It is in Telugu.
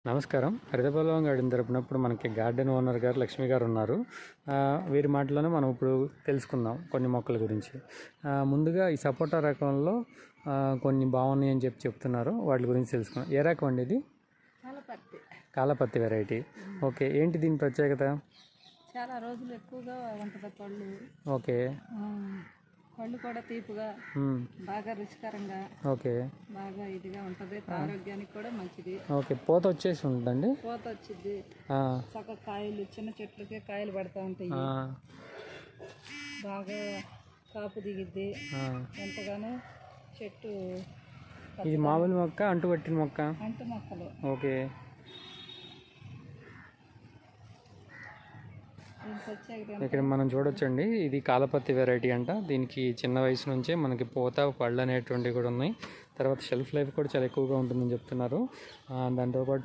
నమస్కారం. హరితపొలం గార్డెన్ తరపునప్పుడు మనకి గార్డెన్ ఓనర్ గారు లక్ష్మి గారు ఉన్నారు. వీరి మాటలోనే మనం ఇప్పుడు తెలుసుకుందాం కొన్ని మొక్కల గురించి. ముందుగా ఈ సపోటా రకంలో కొన్ని బాగున్నాయి అని చెప్తున్నారు. వాటి గురించి తెలుసుకుందాం. ఏ రకం అండి ఇది? కాలపత్తి వెరైటీ. ఓకే, ఏంటి దీని ప్రత్యేకత? చాలా రోజులు ఎక్కువగా ఉంటుంది పళ్ళు. ఓకే, పళ్ళు కూడా తీపుగా, బాగా రుచికరంగా, ఓకే, బాగా ఇదిగా ఉంటుంది. ఆరోగ్యానికి కూడా మంచిది. ఓకే, పూత వచ్చేసి ఉంటుందండి. పూత వచ్చింది, చక్కగా కాయలు చిన్న చెట్లకే కాయలు పడతా ఉంటాయి. బాగా కాపు దిగిద్ది ఎంతగానో. చెట్టు ఇది మామూలు మొక్క, అంటు పట్టిన మొక్క? అంటు మొక్కలు. ఓకే, ఇక్కడ మనం చూడొచ్చండి. ఇది కాలపత్తి వెరైటీ అంట. దీనికి చిన్న వయసు నుంచే మనకి పూత పళ్ళు అనేటువంటివి కూడా ఉన్నాయి. తర్వాత షెల్ఫ్ లైఫ్ కూడా చాలా ఎక్కువగా ఉంటుందని చెప్తున్నారు. దాంతోపాటు